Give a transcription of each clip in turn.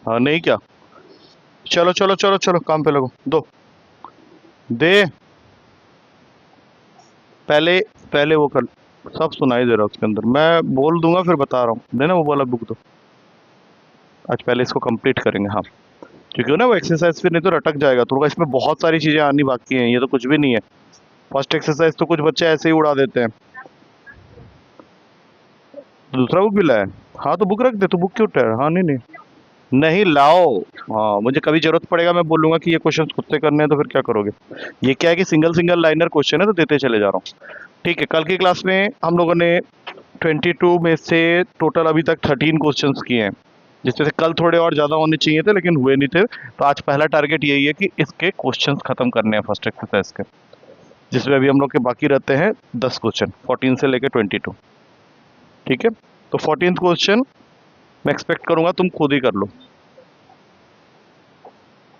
हाँ नहीं क्या, चलो चलो चलो चलो काम पे लगो, दो दे पहले, पहले वो कर, सब सुनाई दे रहा है उसके अंदर, मैं बोल दूंगा फिर बता रहा हूँ, देना वो वाला बुक दो। आज पहले इसको कंप्लीट करेंगे, हाँ, क्योंकि ना वो एक्सरसाइज फिर नहीं तो रटक जाएगा थोड़ा, इसमें बहुत सारी चीजें आनी बाकी हैं, ये तो कुछ भी नहीं है। फर्स्ट एक्सरसाइज तो कुछ बच्चे ऐसे ही उड़ा देते हैं। तो दूसरा बुक भी लाया है? हाँ तो बुक रख दे, तो बुक क्यों उठा है? हाँ नहीं नहीं, नहीं लाओ। हाँ मुझे कभी जरूरत पड़ेगा मैं बोलूंगा कि ये क्वेश्चन खुद से करने हैं, तो फिर क्या करोगे? ये क्या है कि सिंगल सिंगल लाइनर क्वेश्चन है, तो देते चले जा रहा हूँ। ठीक है, कल की क्लास में हम लोगों ने 22 में से टोटल अभी तक 13 क्वेश्चंस किए हैं, जिसमें से कल थोड़े और ज़्यादा होने चाहिए थे लेकिन हुए नहीं थे। तो आज पहला टारगेट यही है कि इसके क्वेश्चंस खत्म करने हैं फर्स्ट एक्सरसाइज के, जिसमें अभी हम लोग के बाकी रहते हैं 10 क्वेश्चन, 14 से लेकर 22। ठीक है, तो 14th क्वेश्चन मैं एक्सपेक्ट करूंगा तुम खुद ही कर लो,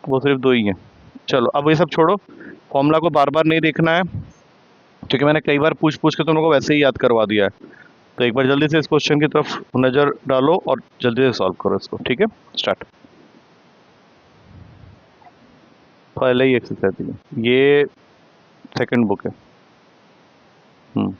वो सिर्फ दो ही हैं। चलो अब ये सब छोड़ो, फॉर्मूला को बार बार नहीं देखना है, क्योंकि मैंने कई बार पूछ पूछ के तुम लोगों को वैसे ही याद करवा दिया है। तो एक बार जल्दी से इस क्वेश्चन की तरफ नज़र डालो और जल्दी से सॉल्व करो इसको। ठीक है, स्टार्ट। पहले ही एक्सरसाइज है ये, सेकंड बुक है। हम्म,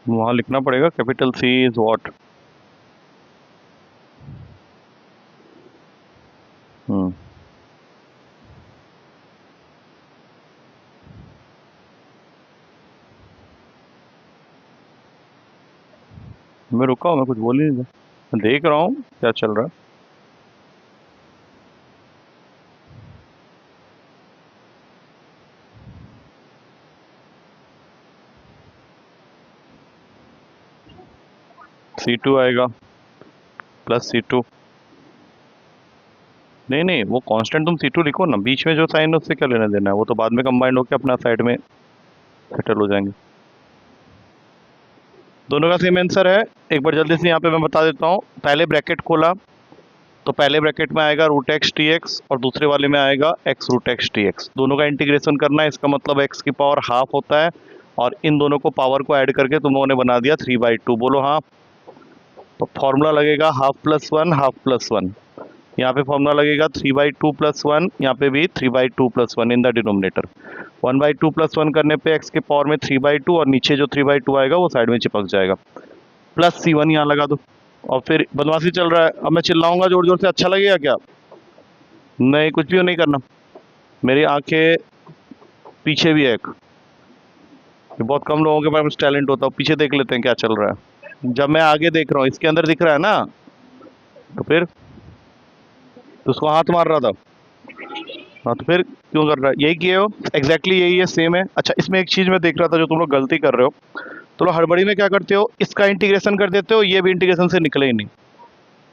वहाँ लिखना पड़ेगा कैपिटल सी इज व्हाट। हम्म, मैं रुका हूँ, मैं कुछ बोल ही नहीं रहा, मैं देख रहा हूँ क्या चल रहा है। C2 आएगा प्लस C2, नहीं नहीं वो कांस्टेंट तुम C2 लिखो ना, बीच में जो साइन है उससे क्या लेना देना है, वो तो बाद में कंबाइंड होकर अपना साइड में सेटल हो जाएंगे। दोनों का सेम आंसर है। एक बार जल्दी से यहाँ पे मैं बता देता हूँ, पहले ब्रैकेट खोला तो पहले ब्रैकेट में आएगा रूट एक्स टी एक्स और दूसरे वाले में आएगा x root x t x. दोनों का इंटीग्रेशन करना है, इसका मतलब एक्स की पावर हाफ होता है, और इन दोनों को पावर को ऐड करके तुम लोगों ने बना दिया 3/2। बोलो हाँ। तो फॉर्मूला लगेगा half plus one half plus one, यहाँ पे फॉर्मूला लगेगा 3/2 प्लस वन, यहाँ पे भी 3/2 plus one in the denominator. 1/2 plus one करने पे एक्स के पावर में 3/2 और नीचे जो 3/2 आएगा वो साइड में चिपक जाएगा, प्लस C1 यहाँ लगा दो। और फिर बदमाशी चल रहा है, अब मैं चिल्लाऊंगा जोर जोर से, अच्छा लगेगा क्या? नहीं, कुछ भी नहीं करना, मेरी आंखें पीछे भी है एक, ये बहुत कम लोगों के पास टैलेंट होता है, पीछे देख लेते हैं क्या चल रहा है। जब मैं आगे देख रहा हूँ, इसके अंदर दिख रहा है ना, तो फिर तो उसको हाथ मार रहा था। हाँ तो फिर क्यों कर रहा है? यही किए हो, एग्जैक्टली यही है, सेम है। अच्छा इसमें एक चीज़ मैं देख रहा था जो तुम लोग गलती कर रहे हो, तो लोग हड़बड़ी में क्या करते हो, इसका इंटीग्रेशन कर देते हो, ये भी इंटीग्रेशन से निकले ही नहीं।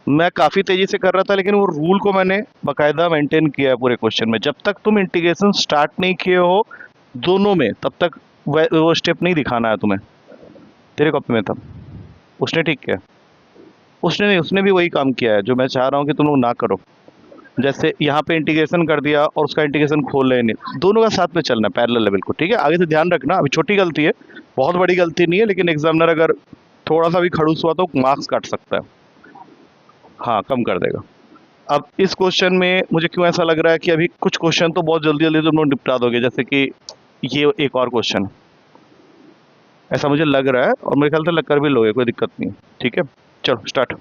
मैं काफ़ी तेज़ी से कर रहा था, लेकिन वो रूल को मैंने बाकायदा मेंटेन किया है पूरे क्वेश्चन में। जब तक तुम इंटीग्रेशन स्टार्ट नहीं किए हो दोनों में, तब तक वो स्टेप नहीं दिखाना है तुम्हें। तेरे कॉपी में था, उसने ठीक किया, उसने नहीं, उसने भी वही काम किया है जो मैं चाह रहा हूँ कि तुम लोग ना करो। जैसे यहाँ पे इंटीग्रेशन कर दिया और उसका इंटीग्रेशन खोल रहे नहीं, दोनों का साथ में चलना है पैरेलल लेवल को। ठीक है, आगे से ध्यान रखना, अभी छोटी गलती है, बहुत बड़ी गलती नहीं है, लेकिन एग्जामिनर अगर थोड़ा सा भी खड़ूस हुआ तो मार्क्स काट सकता है, हाँ कम कर देगा। अब इस क्वेश्चन में मुझे क्यों ऐसा लग रहा है कि अभी कुछ क्वेश्चन तो बहुत जल्दी जल्दी तुम लोग निपटा दोगे, जैसे कि ये एक और क्वेश्चन, ऐसा मुझे लग रहा है, और मेरे ख्याल से लग कर भी लोगे, कोई दिक्कत नहीं है। ठीक है, चलो स्टार्ट।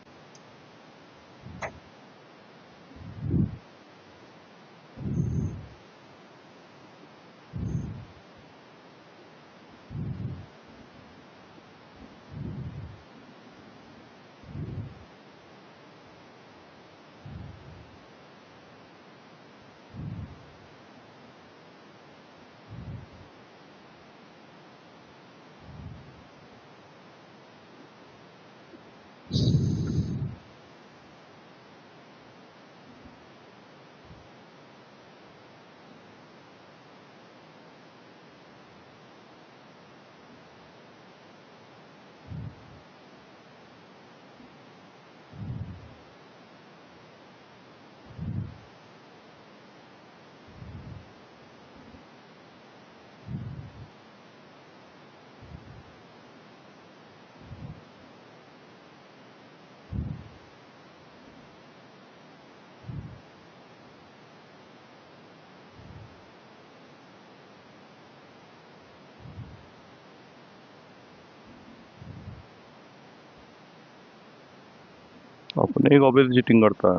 अपने ही कॉपी से चीटिंग करता है।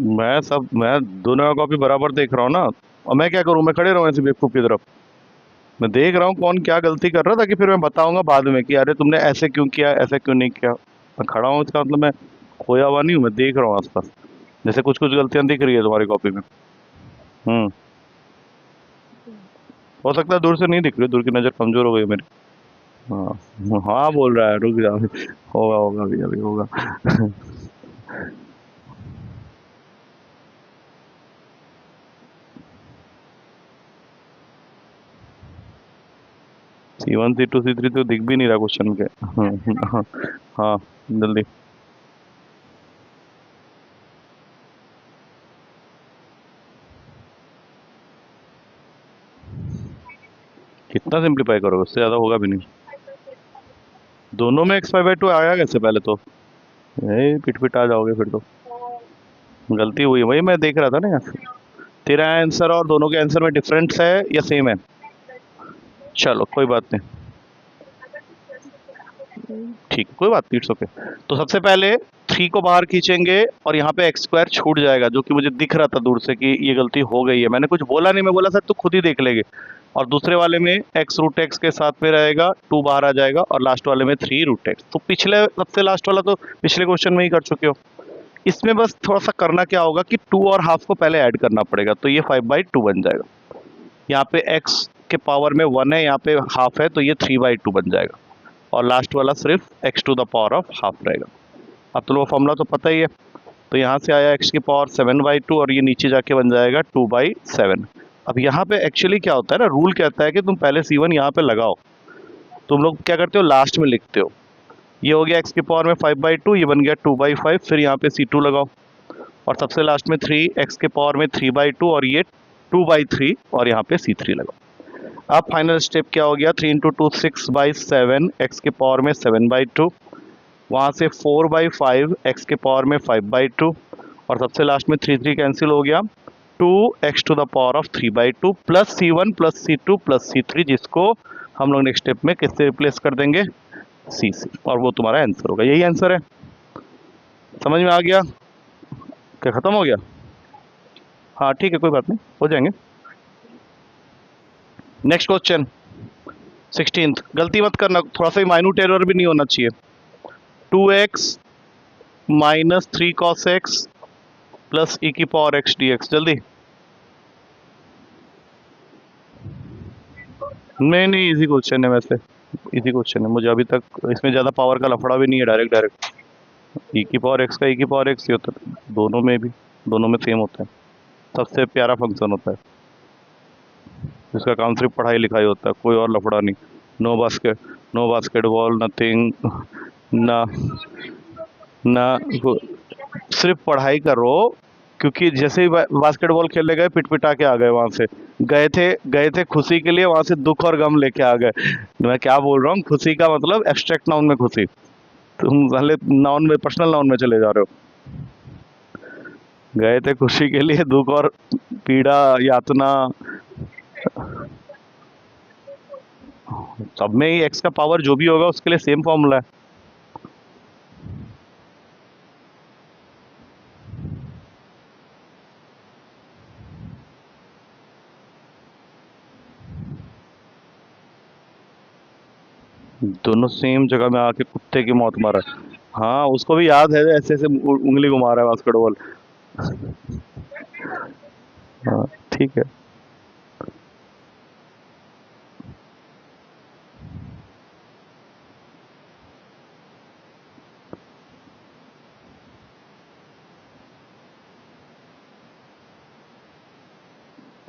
मैं दोनों का कॉपी बराबर देख रहा हूँ ना, और मैं क्या करूँ, मैं खड़े रहूँ ऐसे बेवकूफ़ की तरफ? मैं देख रहा हूँ कौन क्या गलती कर रहा था, कि फिर मैं बताऊंगा बाद में कि अरे तुमने ऐसे क्यों किया, ऐसे क्यों नहीं किया। मैं खड़ा हूँ, इसका मतलब मैं खोया हुआ नहीं हूँ, मैं देख रहा हूँ आसपास। जैसे कुछ कुछ गलतियां दिख रही है तुम्हारी कॉपी में। हम्म। हो सकता है दूर से नहीं दिख रही, दूर की नज़र कमजोर हो गई मेरी। हाँ हाँ बोल रहा है, रुक जाओ। होगा होगा अभी अभी होगा। C1 C2 C3 तो दिख भी नहीं रहा क्वेश्चन के। हाँ हाँ, जल्दी। कितना सिंप्लीफाई करोगे, उससे ज़्यादा होगा भी नहीं। दोनों में x5/2 आया कैसे पहले तो? यही पिट पिट आ जाओगे फिर तो। गलती हुई है, वही मैं देख रहा था ना यहाँ से। तेरा आंसर और दोनों के आंसर में डिफरेंस है या सेम है? चलो कोई बात नहीं, ठीक है कोई बात नहीं, इट्स ओके। तो सबसे पहले 3 को बाहर खींचेंगे और यहाँ पे x² छूट जाएगा, जो कि मुझे दिख रहा था दूर से कि ये गलती हो गई है। मैंने कुछ बोला नहीं, मैं बोला सर तू खुद ही देख लेंगे। और दूसरे वाले में x√x के साथ में रहेगा, 2 बाहर आ जाएगा, और लास्ट वाले में 3√x। तो पिछले सबसे लास्ट वाला तो पिछले क्वेश्चन में ही कर चुके हो। इसमें बस थोड़ा सा करना क्या होगा कि 2 और हाफ को पहले ऐड करना पड़ेगा, तो ये 5/2 बन जाएगा। यहाँ पे x के पावर में 1 है, यहाँ पे हाफ है, तो ये 3/2 बन जाएगा। और लास्ट वाला सिर्फ x to the power of half रहेगा। अब तो वो फॉर्मूला तो पता ही है। तो यहाँ से आया x की पावर 7/2, और ये नीचे जाके बन जाएगा 2/7। अब यहाँ पे एक्चुअली क्या होता है ना, रूल कहता है कि तुम पहले C1 यहाँ पे लगाओ। तुम लोग क्या करते हो, लास्ट में लिखते हो। ये हो गया x की पावर में 5/2, ये बन गया 2/5, फिर यहाँ पे C2 लगाओ, और सबसे लास्ट में 3 x के पावर में 3/2, और ये 2/3, और यहाँ पे C3 लगाओ। अब फाइनल स्टेप क्या हो गया, 3 इंटू 2 6/7, एक्स के पावर में 7/2, वहाँ से 4/5, एक्स के पावर में 5/2, और सबसे लास्ट में 3 कैंसिल हो गया, 2x to the power of 3/2 plus C1 plus C2 plus C3, जिसको हम लोग नेक्स्ट स्टेप में किससे रिप्लेस कर देंगे, C से, और वो तुम्हारा आंसर होगा। यही आंसर है, समझ में आ गया? क्या खत्म हो गया? हाँ ठीक है, कोई बात नहीं, हो जाएंगे। Next question 16th। गलती मत करना, थोड़ा सा भी माइन्यूट एरर भी नहीं होना चाहिए। 2x minus 3 cos x plus e की पावर x dx। जल्दी। नहीं नहीं, इजी क्वेश्चन है वैसे, इजी क्वेश्चन है। मुझे अभी तक इसमें ज़्यादा पावर का लफड़ा भी नहीं है, डायरेक्ट डायरेक्ट e की पावर x का e की पावर x ही होता है, दोनों में भी, दोनों में सेम होता है। सबसे प्यारा फंक्शन होता है, जिसका काम सिर्फ पढ़ाई लिखाई होता है, कोई और लफड़ा नहीं। नो बास्केटबॉल, नथिंग, ना ना सिर्फ पढ़ाई करो, क्योंकि जैसे ही बास्केटबॉल खेलने गए पिटपिटा के आ गए, वहां से गए थे खुशी के लिए, वहां से दुख और गम लेके आ गए। मैं क्या बोल रहा हूँ, खुशी का मतलब एब्स्ट्रैक्ट नाउन में खुशी, तुम पहले नाउन में, पर्सनल नाउन में चले जा रहे हो। गए थे खुशी के लिए, दुख और पीड़ा, यातना, सब में ही एक्स का पावर जो भी होगा उसके लिए सेम फॉर्मूला है। दोनों सेम जगह में आके कुत्ते की मौत मारा। हाँ, उसको भी याद है, ऐसे ऐसे उंगली घुमा रहा है बास्केटबॉल। हाँ, ठीक है।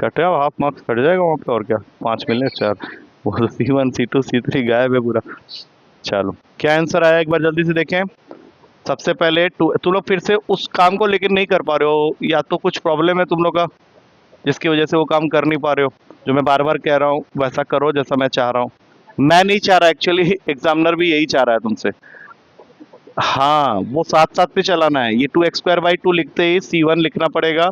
कटे, अब हाफ मार्क्स कट जाएगा वहाँ पे, और क्या, 5 मिले 4। वो C1 C2 C3 गायब है पूरा। चलो, क्या आंसर आया एक बार जल्दी से देखें। सबसे पहले तुम लोग फिर से उस काम को लेकर नहीं कर पा रहे हो, या तो कुछ प्रॉब्लम है तुम लोग का जिसकी वजह से वो काम कर नहीं पा रहे हो। जो मैं बार बार कह रहा हूँ वैसा करो जैसा मैं चाह रहा हूँ। मैं नहीं चाह रहा, एक्चुअली एग्जामिनर भी यही चाह रहा है तुमसे। हाँ, वो साथ साथ पे चलाना है। ये 2x² 2 लिखते ही C1 लिखना पड़ेगा,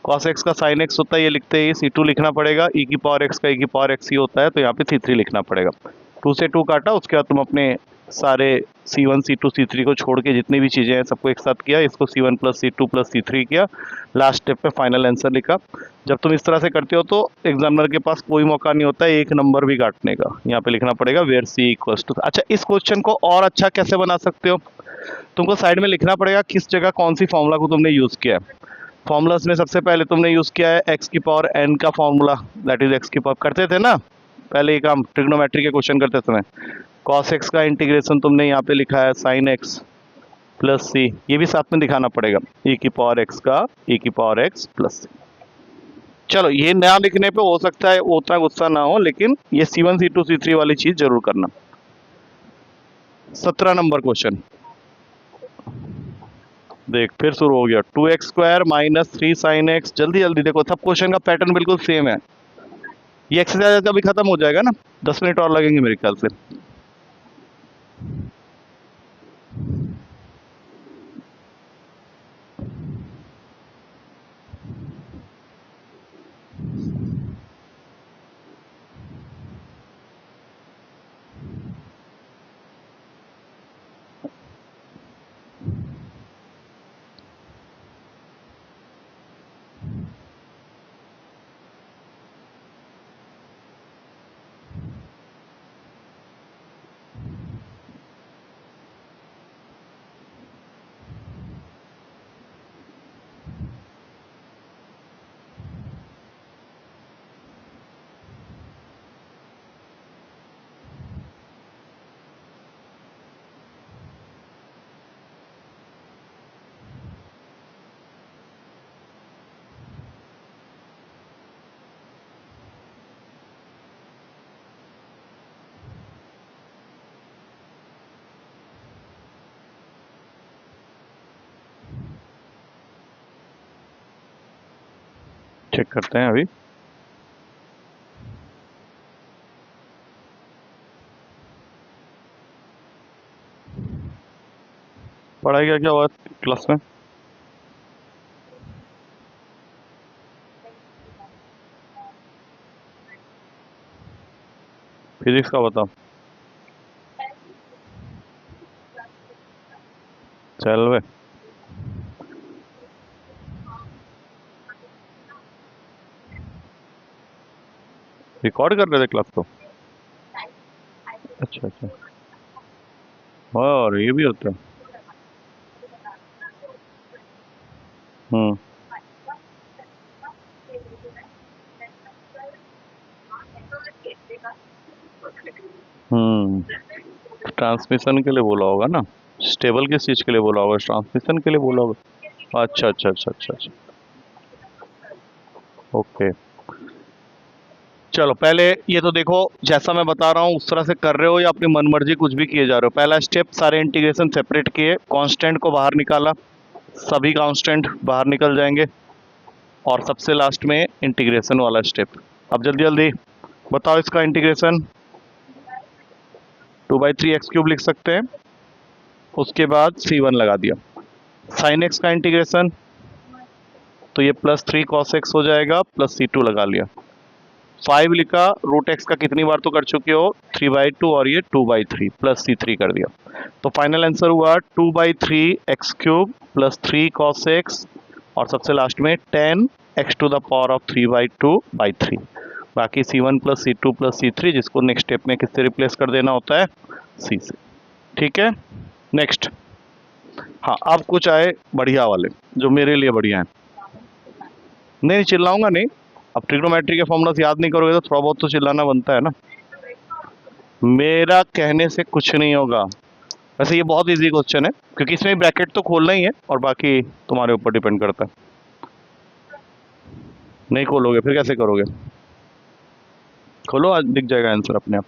cos x का sin x होता है, ये लिखते ही C2 लिखना पड़ेगा, e की पावर x का e की पावर x ही होता है, तो यहाँ पे C3 लिखना पड़ेगा। 2 से 2 काटा, उसके बाद तुम अपने सारे C1 C2 C3 को छोड़ के जितनी भी चीज़ें हैं सबको एक साथ किया, इसको C1 plus C2 plus C3 किया, लास्ट स्टेप पे फाइनल आंसर लिखा। जब तुम इस तरह से करते हो तो एग्जामिनर के पास कोई मौका नहीं होता है एक नंबर भी काटने का। यहाँ पे लिखना पड़ेगा वेयर C इक्वल्स टू। अच्छा, इस क्वेश्चन को और अच्छा कैसे बना सकते हो, तुमको साइड में लिखना पड़ेगा किस जगह कौन सी फॉर्मूला को तुमने यूज़ किया है। फॉर्मूलाज में सबसे पहले तुमने यूज़ किया है एक्स की पावर n का फॉर्मूला, दैट इज एक्स की पावर, करते थे ना पहले ये काम ट्रिग्नोमेट्री के क्वेश्चन करते समय। cos x का इंटीग्रेशन तुमने यहाँ पे लिखा है sin x प्लस सी, ये भी साथ में दिखाना पड़ेगा, e की पावर x का e की पावर x प्लस सी। चलो, ये नया लिखने पे हो सकता है उतना गुस्सा ना हो, लेकिन ये C1 C2 C3 वाली चीज जरूर करना। 17 नंबर क्वेश्चन देख, फिर शुरू हो गया। 2x² minus 3 sin x। जल्दी जल्दी देखो, सब क्वेश्चन का पैटर्न बिल्कुल सेम है। ये एक्सरसाइज अभी खत्म हो जाएगा ना, 10 मिनट और लगेंगे मेरे ख्याल से। चेक करते हैं अभी। पढ़ाई क्या क्या हुआ क्लास में? फिजिक्स का बताओ। चल वे, रिकॉर्ड कर रहे थे क्लास को? अच्छा अच्छा, और ये भी होता है। हम्म हम्म ट्रांसमिशन के लिए बोला होगा ना, स्टेबल किस चीज के लिए बोला होगा, ट्रांसमिशन के लिए बोला होगा। अच्छा अच्छा अच्छा अच्छा अच्छा, ओके। चलो, पहले ये तो देखो, जैसा मैं बता रहा हूँ उस तरह से कर रहे हो या अपनी मनमर्जी कुछ भी किए जा रहे हो। पहला स्टेप, सारे इंटीग्रेशन सेपरेट किए, कांस्टेंट को बाहर निकाला, सभी कांस्टेंट बाहर निकल जाएंगे। और सबसे लास्ट में इंटीग्रेशन वाला स्टेप। अब जल्दी जल्दी बताओ इसका इंटीग्रेशन। 2/3 x³ लिख सकते हैं, उसके बाद c1 लगा दिया। साइन x का इंटीग्रेशन, तो ये +3 cos x हो जाएगा, प्लस c2 लगा लिया। 5 लिखा, रूट एक्स का कितनी बार तो कर चुके हो, 3/2 और ये 2/3 प्लस c3 कर दिया। तो फाइनल आंसर हुआ 2/3 x³ प्लस 3 cos x और सबसे लास्ट में 10 x⁻³ 3/2/3। बाकी c1 plus c2 plus c3, जिसको नेक्स्ट स्टेप में किससे रिप्लेस कर देना होता है, c से। ठीक है, नेक्स्ट। हाँ, अब कुछ आए बढ़िया वाले जो मेरे लिए बढ़िया हैं। नहीं चिल्लाऊंगा नहीं, अब ट्रिग्नोमेट्री के फॉर्मूलास याद नहीं करोगे तो थोड़ा बहुत तो चिल्लाना बनता है ना। मेरा कहने से कुछ नहीं होगा। वैसे ये बहुत इजी क्वेश्चन है, क्योंकि इसमें ब्रैकेट तो खोलना ही है और बाकी तुम्हारे ऊपर डिपेंड करता है। नहीं खोलोगे फिर कैसे करोगे? खोलो, आज दिख जाएगा आंसर अपने आप।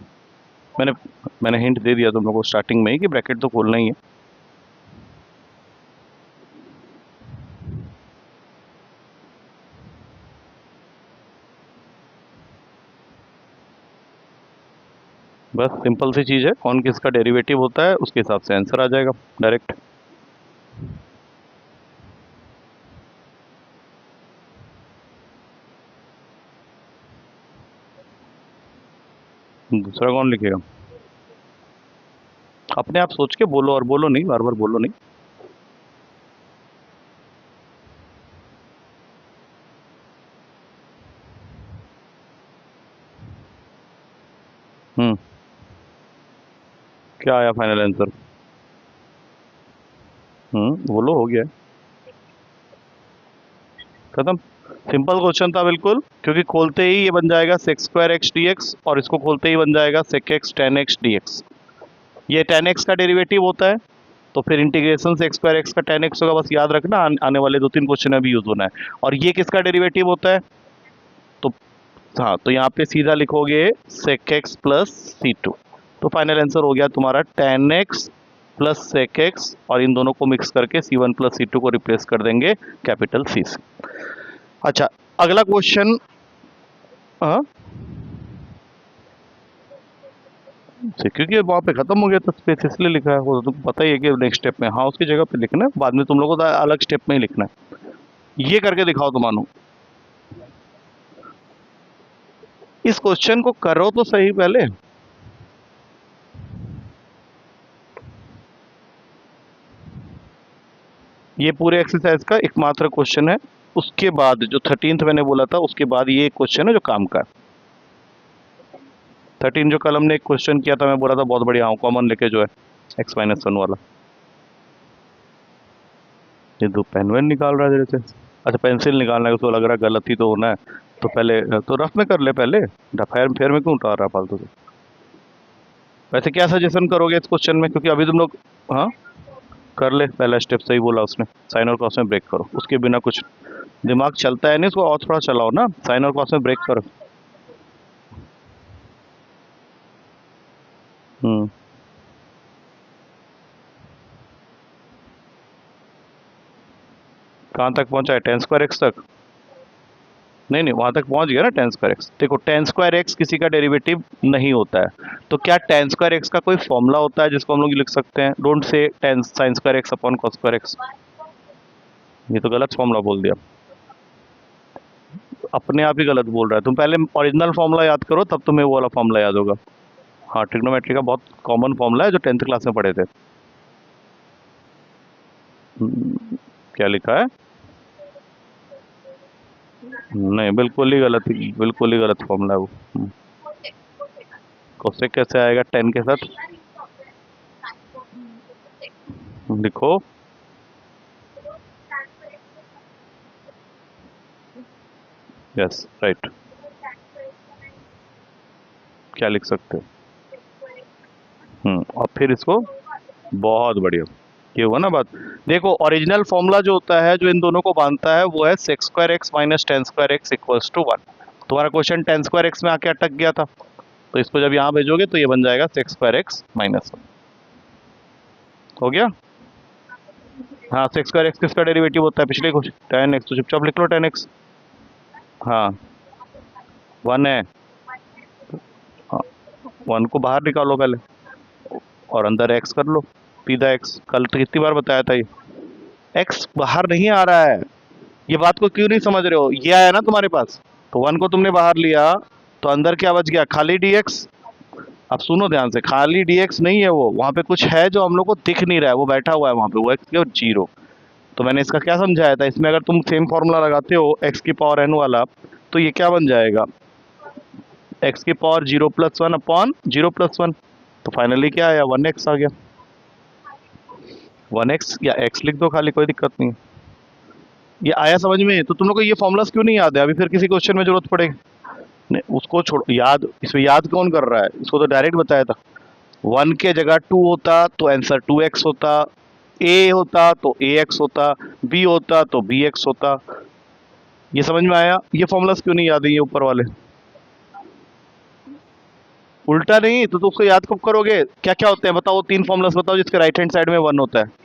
मैंने हिंट दे दिया तुम लोगों को स्टार्टिंग में ही कि ब्रैकेट तो खोलना ही है। बस सिंपल सी चीज़ है, कौन किसका डेरिवेटिव होता है उसके हिसाब से आंसर आ जाएगा डायरेक्ट। दूसरा कौन लिखेगा? अपने आप सोच के बोलो, और बोलो नहीं, बार बार बोलो नहीं। क्या आया फाइनल आंसर? बोलो, हो गया, खत्म। सिंपल क्वेश्चन था बिल्कुल, क्योंकि खोलते ही ये बन जाएगा sec² x dx और इसको खोलते ही बन जाएगा sec x tan x dx। ये tan x का डेरिवेटिव होता है, तो फिर इंटीग्रेशन sec² x का tan x होगा। बस याद रखना, आने वाले 2-3 क्वेश्चन में भी यूज होना है। और ये किसका डेरिवेटिव होता है? तो हाँ, तो यहाँ पे सीधा लिखोगे sec x प्लस c2। तो फाइनल आंसर हो गया तुम्हारा tan x plus sec x, और इन दोनों को मिक्स करके c1 प्लस c2 को रिप्लेस कर देंगे कैपिटल C से। अच्छा, अगला क्वेश्चन। हाँ, क्योंकि वहाँ पे खत्म हो गया था स्पेस, इसलिए लिखा है। वो तुमको पता ही है कि नेक्स्ट स्टेप में, हाँ, उसकी जगह पे लिखना है, बाद में तुम लोगों को अलग स्टेप में ही लिखना है। ये करके दिखाओ तो मानो। इस क्वेश्चन को करो तो सही पहले। ये पूरे एक्सरसाइज का एकमात्र क्वेश्चन है। उसके बाद जो 13th मैंने बोला था, उसके बाद ये क्वेश्चन है जो काम का। 13 जो कल हमने एक क्वेश्चन किया था, मैं बोला था बहुत बढ़िया, कॉमन लेके जो है x-1 वाला। ये दो पेन वेन निकाल रहा है जैसे। अच्छा, पेंसिल निकालना है, उसको लग रहा है गलत ही तो होना है, तो पहले तो रफ में कर ले पहले, फेयर फेयर में क्यों उतार रहा फालतू से। वैसे क्या सजेशन करोगे इस क्वेश्चन में, क्योंकि अभी तुम लोग, हाँ, कर ले, पहला स्टेप सही बोला उसने, साइन और कॉस में ब्रेक करो, उसके बिना कुछ दिमाग चलता है नहीं, उसको और थोड़ा चलाओ ना, साइन और कॉस में ब्रेक करो। कहाँ तक पहुंचा है, tan² x तक? नहीं नहीं, वहां तक पहुंच गया ना tan² x। देखो, tan² x किसी का डेरिवेटिव नहीं होता है, तो क्या tan² x का कोई फॉर्मूला होता है जिसको हम लोग लिख सकते हैं? Don't say tan sin² x upon cos² x। ये तो गलत फॉर्मूला बोल दिया, अपने आप ही गलत बोल रहा है। तुम पहले ओरिजिनल फॉर्मूला याद करो, तब तुम्हें वो वाला फॉर्मूला याद होगा। हाँ, ट्रिग्नोमेट्री का बहुत कॉमन फॉर्मूला है जो 10th क्लास में पढ़े थे। क्या लिखा है? नहीं, बिल्कुल ही गलत फॉर्मूला है वो। कोसेक कैसे आएगा 10 के साथ? लिखो, यस राइट। क्या लिख सकते हो? और फिर इसको, बहुत बढ़िया, ये हुआ ना बात। देखो, ओरिजिनल फॉर्मूला जो होता है, जो इन दोनों को बांधता है, वो है sec² x minus tan² x equals to 1। तुम्हारा क्वेश्चन tan² x में आके अटक गया था, तो इसको जब यहाँ भेजोगे तो ये बन जाएगा sec² x माइनस 1। हो गया? हाँ, sec² x किसका डेरिवेटिव होता है? पिछले कुछ tan x, तो चुपचाप लिख लो tan x। हाँ 1 है। हाँ 1 को बाहर निकालो पहले और अंदर एक्स कर लो। पी द एक्स, कल तो कितनी बार बताया था ये। एक्स बाहर नहीं आ रहा है, ये बात को क्यों नहीं समझ रहे हो। ये आया ना तुम्हारे पास, तो 1 को तुमने बाहर लिया तो अंदर क्या बच गया, खाली dx। अब सुनो ध्यान से, खाली dx नहीं है वो, वहां पे कुछ है जो हम लोग को दिख नहीं रहा है, वो बैठा हुआ है वहां पे, वो एक्स की 0। तो मैंने इसका क्या समझाया था, इसमें अगर तुम सेम फॉर्मूला लगाते हो एक्स की पावर n वाला, तो ये क्या बन जाएगा, एक्स की पावर 0+1 अपॉन 0+1। तो फाइनली क्या आया, 1x आ गया। 1x या x लिख दो खाली, कोई दिक्कत नहीं है। ये आया समझ में। तो तुम लोग को ये फॉर्मूलाज क्यों नहीं याद है, अभी फिर किसी क्वेश्चन में जरूरत पड़ेगी। नहीं उसको छोड़, याद इसमें याद कौन कर रहा है, इसको तो डायरेक्ट बताया था। 1 के जगह 2 होता तो आंसर 2x होता, a होता तो ax होता, b होता तो bx होता। ये समझ में आया। ये फॉर्मूलाज क्यों नहीं याद है ये ऊपर वाले। उल्टा नहीं तो उसको याद कब करोगे, क्या क्या होते हैं बताओ, 3 फॉर्मूलाज बताओ जिसके राइट हैंड साइड में 1 होता है।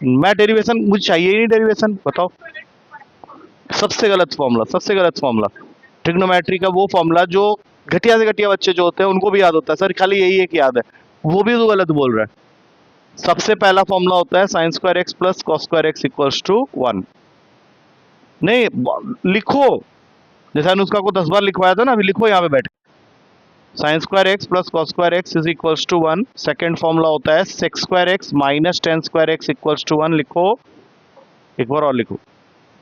मैं डेरिवेशन, मुझे चाहिए ही नहीं डेरिवेशन, बताओ। सबसे गलत फॉर्मूला, सबसे गलत फॉर्मूला। ट्रिग्नोमेट्री का वो फॉर्मूला जो घटिया से घटिया बच्चे जो होते हैं उनको भी याद होता है, सर खाली यही एक याद है, वो भी तो गलत बोल रहा है। सबसे पहला फॉर्मूला होता है sine square x plus cos square x equals to 1। नहीं लिखो, जैसे अनुष्का को 10 बार लिखवाया था ना, अभी लिखो यहाँ पे बैठ। Sine square x plus cos square x is equals to 1। Second formula होता है sec square x minus tan square x equals to 1। लिखो, एक बार और लिखो,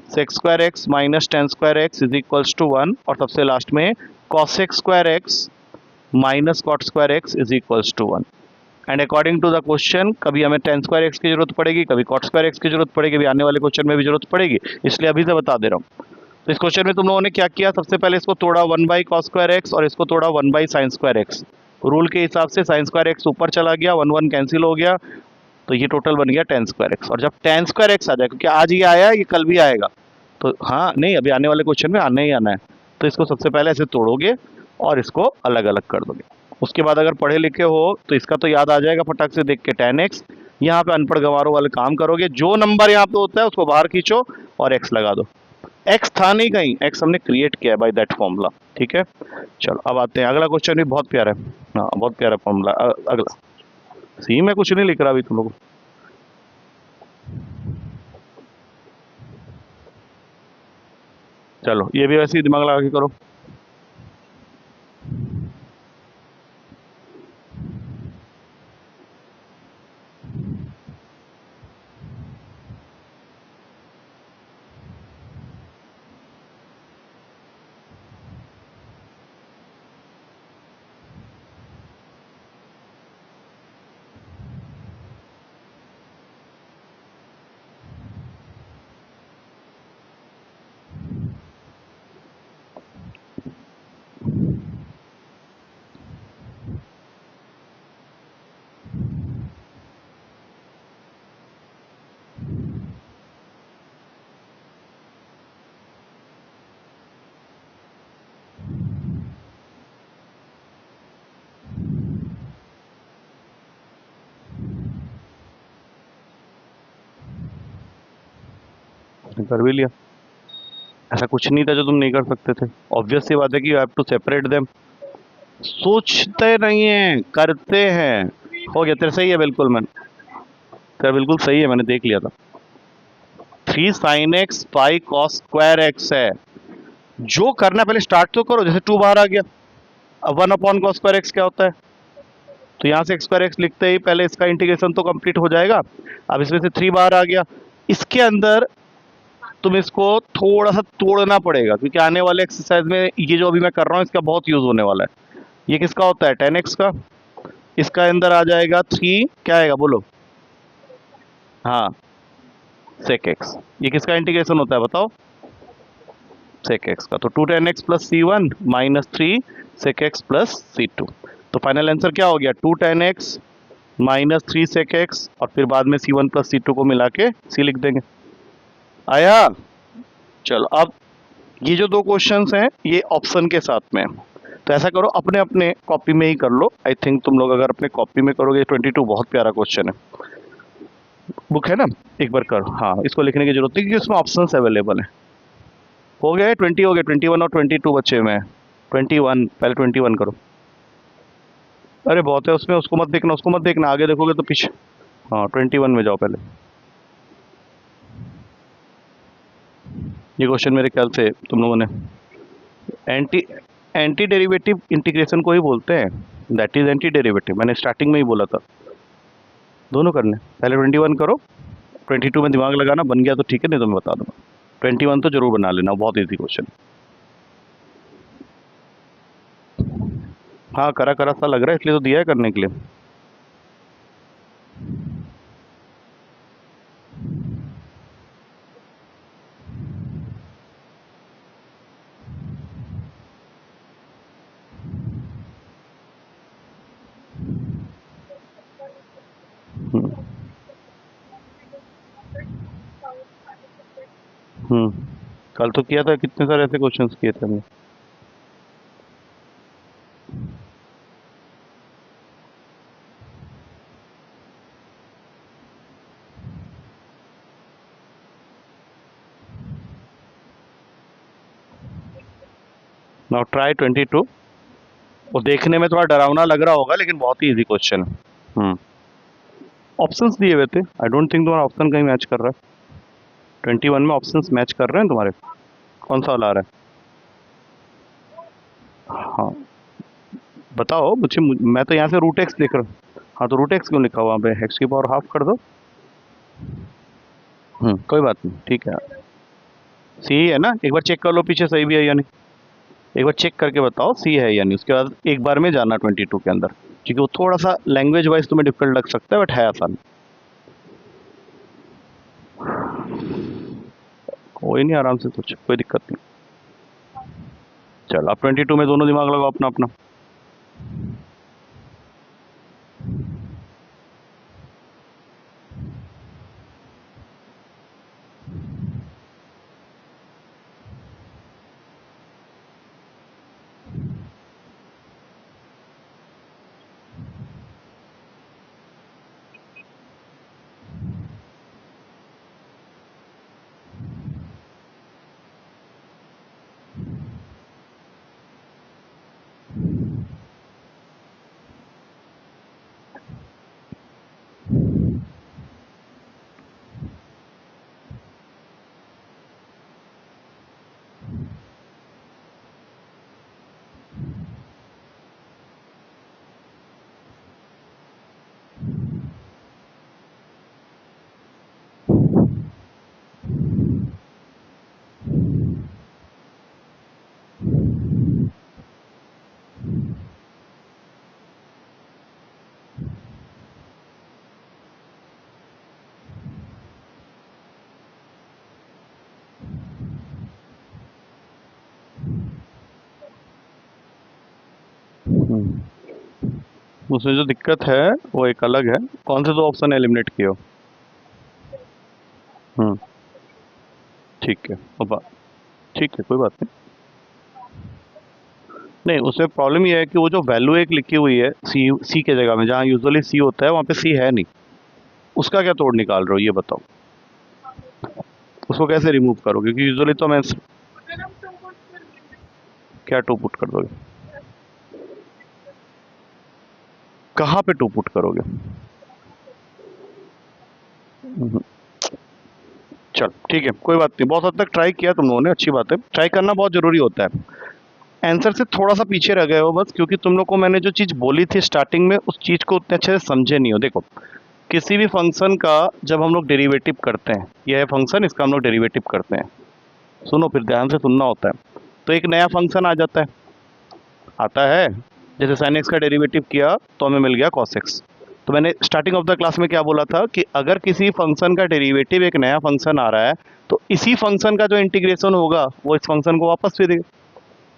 sec square x minus tan square x is equals to 1। और सबसे last में cosec square x minus cot square x is equals to 1। And according to the question कभी हमें टेन स्क्वायर एक्स की जरूरत पड़ेगी, कभी कॉट स्क्वायर एक्स की जरूरत पड़ेगी, अभी आने वाले क्वेश्चन में भी जरूरत पड़ेगी, इसलिए अभी से बता दे रहा हूँ। तो इस क्वेश्चन में तुम लोगों ने क्या किया, सबसे पहले इसको तोड़ा 1 बाई कॉस स्क्वायर एक्स और इसको तोड़ा 1 by sine square x. Rule के हिसाब से साइन स्क्वायर एक्स ऊपर चला गया, 1 1 कैंसिल हो गया, तो ये टोटल बन गया टेन स्क्वायर एक्स। और जब टेन स्क्वायर एक्स आ जाए, क्योंकि आज ये आया ये कल भी आएगा, तो हाँ नहीं अभी आने वाले क्वेश्चन में आना ही आना है, तो इसको सबसे पहले ऐसे तोड़ोगे और इसको अलग अलग कर दोगे। उसके बाद अगर पढ़े लिखे हो तो इसका तो याद आ जाएगा फटाक से देख के, टेन एक्स। यहाँ पे अनपढ़ गंवारों वाले काम करोगे, जो नंबर यहाँ पे होता है उसको बाहर खींचो और एक्स लगा दो। एक्स था नहीं कहीं, एक्स हमने क्रिएट किया है बाय दैट फॉर्मूला। ठीक है, चलो अब आते हैं, अगला क्वेश्चन भी बहुत प्यारा है। हाँ बहुत प्यारा फॉर्मूला। अगला सी मैं कुछ नहीं लिख रहा अभी तुम लोग। चलो ये भी वैसे ही दिमाग लगा के करो। कर भी लिया, ऐसा कुछ नहीं था जो तुम नहीं कर सकते थे। ऑब्वियस सी बात है कि you have to separate them. सोचते नहीं है, करते हैं। हो गया तेरे, सही है बिल्कुल, तेरा बिल्कुल सही है, मैंने देख लिया था। 3 sine x pi cos square x है, जो करना है पहले स्टार्ट तो करो। जैसे 2 बाहर आ गया, अब 1 अपॉन कॉस स्क्वायर एक्स क्या होता है, तो यहाँ से एक्स स्क्वायर एक्स लिखते ही पहले इसका इंटीग्रेशन तो कंप्लीट हो जाएगा। अब इसमें से 3 बाहर आ गया, इसके अंदर तुम इसको थोड़ा सा तोड़ना पड़ेगा, क्योंकि आने वाले एक्सरसाइज में ये जो अभी मैं कर रहा हूँ इसका बहुत यूज होने वाला है। ये किसका होता है, 10x का। इसका अंदर आ जाएगा 3, क्या आएगा बोलो, हाँ सेक एक्स। ये किसका इंटीग्रेशन होता है बताओ, सेक एक्स का। तो 2 10x plus c1 minus 3 sec x plus c2। तो फाइनल आंसर क्या हो गया, 2 10x माइनस 3 सेक एक्स, और फिर बाद में c1 प्लस c2 को मिला के c लिख देंगे। आया। चलो अब ये जो 2 क्वेश्चंस हैं ये ऑप्शन के साथ में, तो ऐसा करो अपने अपने कॉपी में ही कर लो। आई थिंक तुम लोग अगर अपने कॉपी में करोगे, 22 बहुत प्यारा क्वेश्चन है, बुक है ना, एक बार करो। हाँ इसको लिखने की जरूरत नहीं क्योंकि उसमें ऑप्शंस अवेलेबल है। हो गए 20, हो गए 21 और 22 बच्चे में 21, पहले 21 करो। अरे बहुत है उसमें, उसको मत देखना, उसको मत देखना, आगे देखोगे तो पीछे। हाँ 21 में जाओ पहले। ये क्वेश्चन मेरे ख्याल से तुम लोगों ने एंटी एंटी डेरिवेटिव इंटीग्रेशन को ही बोलते हैं, दैट इज एंटी डेरिवेटिव, मैंने स्टार्टिंग में ही बोला था। दोनों करने, पहले 21 करो, 22 में दिमाग लगाना, बन गया तो ठीक है, नहीं तो मैं बता दूंगा। 21 तो जरूर बना लेना, बहुत ईजी क्वेश्चन। हाँ करा करा सा लग रहा है, इसलिए तो दिया है करने के लिए। हम्म कल तो किया था, कितने सारे ऐसे क्वेश्चंस किए थे हमने। Now try 22। वो देखने में थोड़ा डरावना लग रहा होगा, लेकिन बहुत ही इजी क्वेश्चन है। ऑप्शंस दिए हुए थे, आई डोंट थिंक तुम्हारा ऑप्शन कहीं मैच कर रहा है। 21 में ऑप्शंस मैच कर रहे हैं तुम्हारे, कौन सा वाला आ रहा है? हाँ बताओ मुझे, मैं तो यहाँ से रूट एक्स देख रहा हूँ। हाँ तो रूट एक्स क्यों लिखा हुआ वहाँ पे, एक्स की पावर हाफ कर दो। कोई बात नहीं, ठीक है। सी है ना, एक बार चेक कर लो पीछे सही भी है या नहीं, एक बार चेक करके बताओ सी है या नहीं, उसके बाद एक बार में जाना 22 के अंदर, क्योंकि वो थोड़ा सा लैंग्वेज वाइज तुम्हें डिफिकल्ट लग सकता है, बट है आसान। कोई नहीं, आराम से सोचो, कोई दिक्कत नहीं। चलो आप 22 में दोनों दिमाग लगाओ अपना अपना। उसमें जो दिक्कत है वो एक अलग है, कौन से दो ऑप्शन एलिमिनेट किए हो? हम्म ठीक है, ठीक है, कोई बात नहीं। नहीं उसमें प्रॉब्लम ये है कि वो जो वैल्यू एक लिखी हुई है सी, सी के जगह में, जहाँ यूजुअली सी होता है वहाँ पे सी है नहीं, उसका क्या तोड़ निकाल रहे हो ये बताओ, उसको कैसे रिमूव करोगे? क्योंकि यूजुअली तो मैं, क्या टू पुट कर दोगे? कहाँ पे टू पुट करोगे? हम्म, चल ठीक है, कोई बात नहीं, बहुत हद तक ट्राई किया तुम लोगों ने, अच्छी बात है, ट्राई करना बहुत जरूरी होता है। आंसर से थोड़ा सा पीछे रह गए हो बस, क्योंकि तुम लोग को मैंने जो चीज़ बोली थी स्टार्टिंग में, उस चीज़ को उतने अच्छे से समझे नहीं हो। देखो किसी भी फंक्शन का जब हम लोग डेरिवेटिव करते हैं, यह है फंक्शन, इसका हम लोग डेरिवेटिव करते हैं, सुनो फिर ध्यान से सुनना होता है, तो एक नया फंक्शन आ जाता है, आता है, जैसे साइन एक्स का डेरिवेटिव किया तो हमें मिल गया कॉस एक्स। तो मैंने स्टार्टिंग ऑफ द क्लास में क्या बोला था कि अगर किसी फंक्शन का डेरिवेटिव एक नया फंक्शन आ रहा है, तो इसी फंक्शन का जो इंटीग्रेशन होगा वो इस फंक्शन को वापस भी देगा।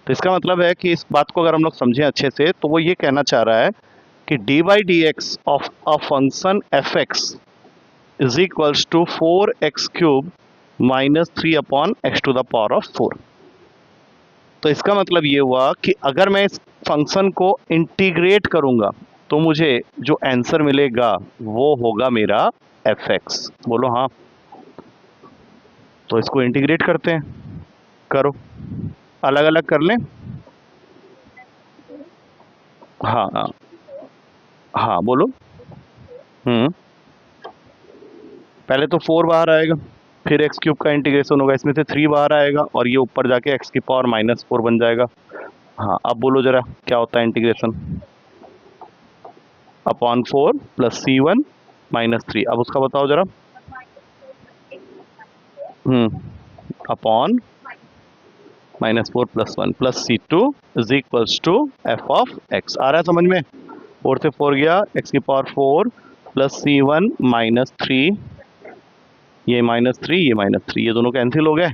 तो इसका मतलब है कि इस बात को अगर हम लोग समझें अच्छे से, तो वो ये कहना चाह रहा है कि d by d x of a function f x is equals to 4x³ minus 3/x⁴। तो इसका मतलब ये हुआ कि अगर मैं इस फंक्शन को इंटीग्रेट करूंगा तो मुझे जो आंसर मिलेगा वो होगा मेरा एफ एक्स। बोलो हाँ। तो इसको इंटीग्रेट करते हैं, करो, अलग अलग कर लें। हाँ हाँ हाँ बोलो। पहले तो 4 बाहर आएगा, फिर एक्स क्यूब का इंटीग्रेशन होगा, इसमें से 3 बाहर आएगा और ये ऊपर जाके एक्स की पावर -4 बन जाएगा। हाँ अब बोलो जरा क्या होता है इंटीग्रेशन, अपॉन 4 प्लस C1 -3। अब उसका बताओ जरा। Upon -4 plus 1 plus C2 is equals to F of X. आ रहा है समझ में? 4 से 4 गया, एक्स की पावर 4 प्लस C1 -3, ये -3 ये -3, ये दोनों कैंसिल हो गए,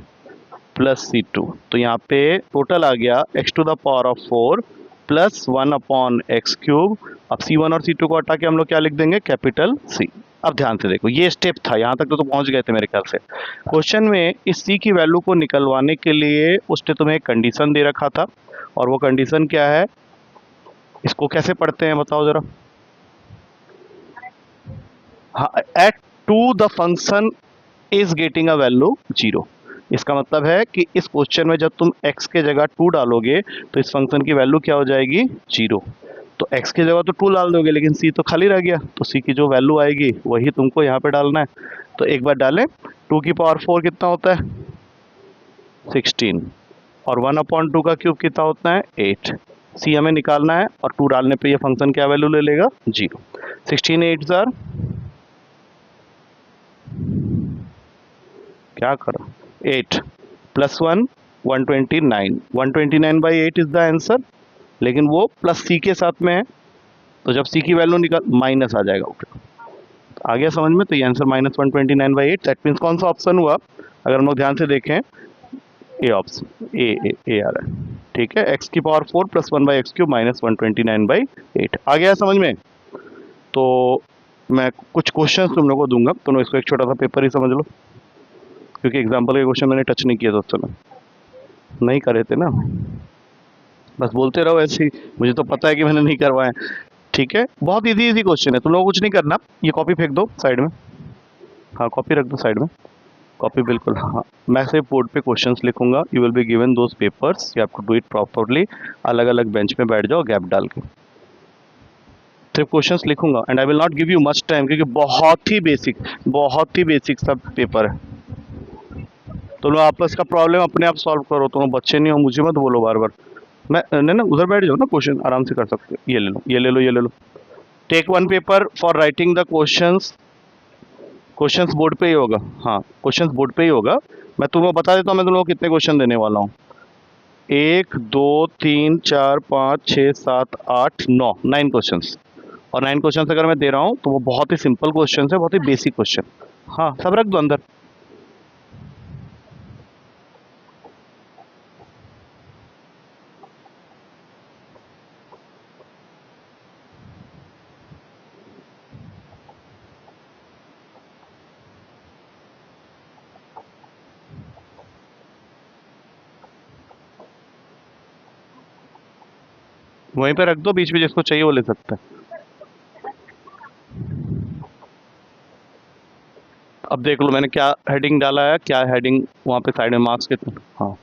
प्लस C2। तो यहाँ पे टोटल आ गया x to the power of 4 plus 1 upon x cube. अब C1 और C2 को हटा के हम लोग क्या लिख देंगे, कैपिटल C। अब ध्यान से देखो, ये स्टेप था, यहाँ तक तो पहुंच गए थे मेरे ख्याल से। क्वेश्चन में इस C की वैल्यू को निकलवाने के लिए उसने तुम्हें एक कंडीशन दे रखा था, और वो कंडीशन क्या है, इसको कैसे पढ़ते हैं बताओ जरा। हाँ, at two the function is getting a value 0। इसका मतलब है कि इस क्वेश्चन में जब तुम x के जगह 2 डालोगे तो इस फंक्शन की वैल्यू क्या हो जाएगी, 0। तो x की जगह तो 2 डाल दोगे, लेकिन c तो खाली रह गया, तो c की जो वैल्यू आएगी वही तुमको यहाँ पे डालना है। तो एक बार डालें, 2 की पावर 4 कितना होता है, 16, और 1 अपॉन 2 का क्यूब कितना होता है, 8। c हमें निकालना है, और 2 डालने पे ये फंक्शन क्या वैल्यू ले लेगा, 0। 16 8 जार क्या करो, 8 प्लस 1 129, 129/8 इज द आंसर। लेकिन वो प्लस सी के साथ में है, तो जब सी की वैल्यू निकाल माइनस आ जाएगा ऊपर। आ गया समझ में? तो ये आंसर -129/8, दैट मीन्स कौन सा ऑप्शन हुआ, अगर हम लोग ध्यान से देखें, ए ऑप्शन, ए आ रहा है। ठीक है, एक्स की पावर 4 प्लस 1/x³ -129/8 आ गया समझ में? तो मैं कुछ क्वेश्चंस तुम लोगों को दूंगा, तुम लोग इसको एक छोटा सा पेपर ही समझ लो, क्योंकि एग्जाम्पल के क्वेश्चन मैंने टच नहीं किया था उस समय, नहीं करे थे ना, बस बोलते रहो ऐसे ही, मुझे तो पता है कि मैंने नहीं करवाए। ठीक है, बहुत इजी इजी क्वेश्चन है, तुम लोगों को कुछ नहीं करना, ये कॉपी फेंक दो साइड में। हाँ कॉपी रख दो साइड में, कॉपी बिल्कुल। हाँ मैं सिर्फ बोर्ड पे क्वेश्चंस लिखूंगा, you will be given those papers, you have to do it properly. अलग अलग बेंच में बैठ जाओ गैप डाल के, सिर्फ क्वेश्चंस लिखूंगा, and I will not give you much time, क्योंकि बहुत ही बेसिक सब पेपर है। तो लोग आपस का प्रॉब्लम अपने आप सॉल्व करो, तुम बच्चे नहीं हो, मुझे मत बोलो बार बार। मैं नहीं ना, उधर बैठ जाओ ना, क्वेश्चन आराम से कर सकते हो, ये ले लो ये ले लो ये ले लो। Take one paper for writing the questions, questions board पे ही होगा। हाँ क्वेश्चंस बोर्ड पे ही होगा। मैं तुमको बता देता हूँ मैं तुम लोगों को कितने क्वेश्चन देने वाला हूँ, 1 2 3 4 5 6 7 8 9, 9 क्वेश्चंस। और 9 क्वेश्चंस अगर मैं दे रहा हूँ तो वो बहुत ही सिंपल क्वेश्चन है, बहुत ही बेसिक क्वेश्चन। हाँ सब रख दो अंदर। वहीं पे रख दो, बीच में जिसको चाहिए वो ले सकता है। अब देख लो मैंने क्या हेडिंग डाला है, क्या हेडिंग वहाँ पे साइड में मार्क्स कितने। हाँ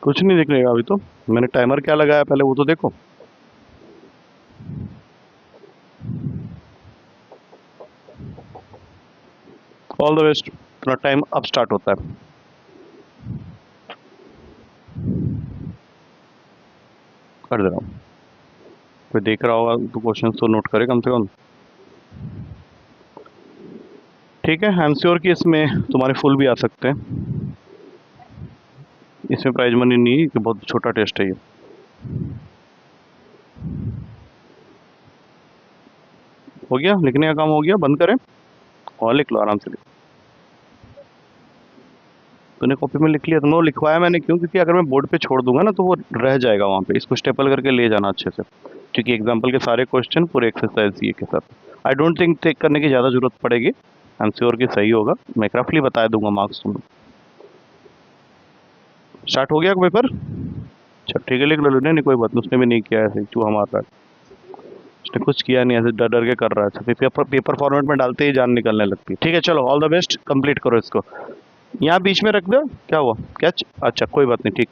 कुछ नहीं दिखेगा अभी तो। मैंने टाइमर क्या लगाया पहले वो तो देखो। All the best. अपना टाइम अब स्टार्ट होता है। कर दे रहा हूँ। कोई देख रहा होगा तो क्वेश्चन तो नोट करे कम से कम। ठीक है, आई एम श्योर कि इसमें तुम्हारे फुल भी आ सकते हैं। इसमें प्राइज मनी नहीं है कि बहुत छोटा टेस्ट है ये। हो गया, लिखने का काम हो गया, बंद करें और लिख लो आराम से। तूने कॉपी में लिख लिया? तुमने लिखवाया मैंने क्यों? क्योंकि अगर मैं बोर्ड पे छोड़ दूंगा ना तो वो रह जाएगा वहाँ पे। इसको स्टेपल करके ले जाना अच्छे से, क्योंकि एग्जाम्पल के सारे क्वेश्चन पूरे एक्सरसाइज ये के साथ। आई डोंट थिंक चेक करने की ज़्यादा जरूरत पड़ेगी। आई एम श्योर कि सही होगा। मैं रफली बता दूंगा मार्क्स तुम्हें। स्टार्ट हो गया पेपर? अच्छा ठीक है, लिख लो। नहीं कोई बात नहीं, उसने भी नहीं किया ऐसे चूहा मार रहा है। उसने कुछ किया नहीं, ऐसे डर डर के कर रहा है। अच्छा पेपर फॉर्मेट में डालते ही जान निकलने लगती है। ठीक है चलो, ऑल द बेस्ट, कंप्लीट करो इसको। यहाँ बीच में रख दो। क्या हुआ? क्या? अच्छा कोई बात नहीं, ठीक।